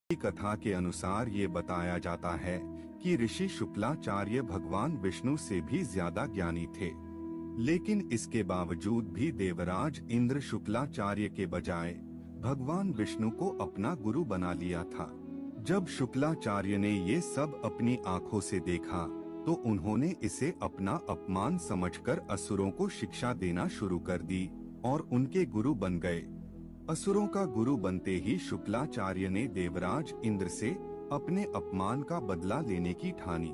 कथा के अनुसार ये बताया जाता है कि ऋषि शुक्लाचार्य भगवान विष्णु से भी ज्यादा ज्ञानी थे, लेकिन इसके बावजूद भी देवराज इंद्र शुक्लाचार्य के बजाय भगवान विष्णु को अपना गुरु बना लिया था। जब शुक्लाचार्य ने ये सब अपनी आंखों से देखा तो उन्होंने इसे अपना अपमान समझकर असुरों को शिक्षा देना शुरू कर दी और उनके गुरु बन गए। असुरों का गुरु बनते ही शुक्लाचार्य ने देवराज इंद्र से अपने अपमान का बदला लेने की ठानी,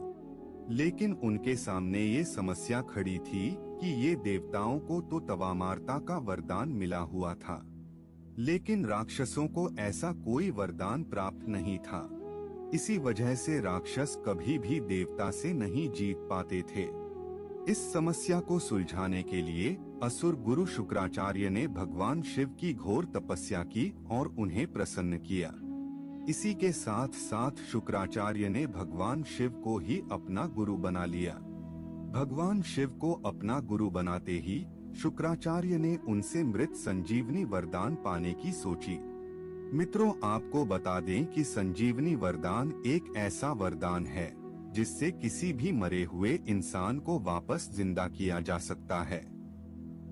लेकिन उनके सामने ये समस्या खड़ी थी कि ये देवताओं को तो तवामारता का वरदान मिला हुआ था, लेकिन राक्षसों को ऐसा कोई वरदान प्राप्त नहीं था। इसी वजह से राक्षस कभी भी देवता से नहीं जीत पाते थे। इस समस्या को सुलझाने के लिए असुर गुरु शुक्राचार्य ने भगवान शिव की घोर तपस्या की और उन्हें प्रसन्न किया। इसी के साथ साथ शुक्राचार्य ने भगवान शिव को ही अपना गुरु बना लिया। भगवान शिव को अपना गुरु बनाते ही शुक्राचार्य ने उनसे मृत संजीवनी वरदान पाने की सोची। मित्रों, आपको बता दें कि संजीवनी वरदान एक ऐसा वरदान है जिससे किसी भी मरे हुए इंसान को वापस जिंदा किया जा सकता है।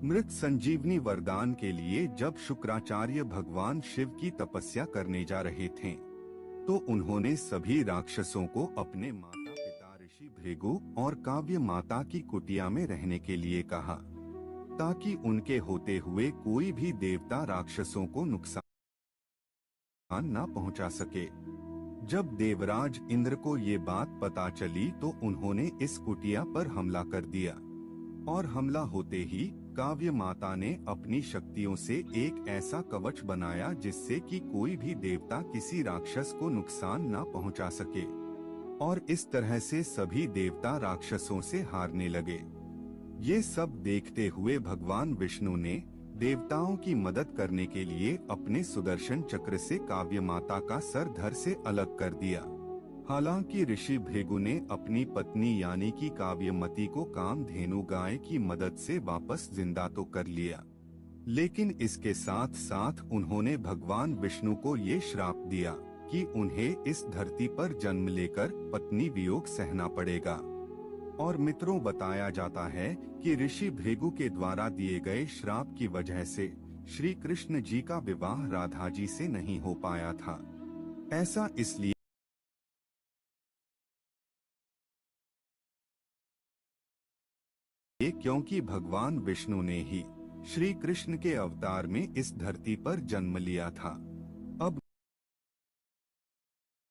मृत संजीवनी वरदान के लिए जब शुक्राचार्य भगवान शिव की तपस्या करने जा रहे थे तो उन्होंने सभी राक्षसों को अपने माता पिता ऋषि भृगु और काव्य माता की कुटिया में रहने के लिए कहा, ताकि उनके होते हुए कोई भी देवता राक्षसों को नुकसान न पहुंचा सके। जब देवराज इंद्र को ये बात पता चली तो उन्होंने इस कुटिया पर हमला कर दिया और हमला होते ही काव्य माता ने अपनी शक्तियों से एक ऐसा कवच बनाया जिससे कि कोई भी देवता किसी राक्षस को नुकसान न पहुंचा सके, और इस तरह से सभी देवता राक्षसों से हारने लगे। ये सब देखते हुए भगवान विष्णु ने देवताओं की मदद करने के लिए अपने सुदर्शन चक्र से काव्य माता का सर धड़ से अलग कर दिया। हालांकि ऋषि भृगु ने अपनी पत्नी यानी कि काव्यमती को कामधेनु गाय की मदद से वापस जिंदा तो कर लिया, लेकिन इसके साथ साथ उन्होंने भगवान विष्णु को ये श्राप दिया कि उन्हें इस धरती पर जन्म लेकर पत्नी वियोग सहना पड़ेगा। और मित्रों, बताया जाता है कि ऋषि भृगु के द्वारा दिए गए श्राप की वजह से श्री कृष्ण जी का विवाह राधा जी से नहीं हो पाया था। ऐसा इसलिए क्योंकि भगवान विष्णु ने ही श्री कृष्ण के अवतार में इस धरती पर जन्म लिया था।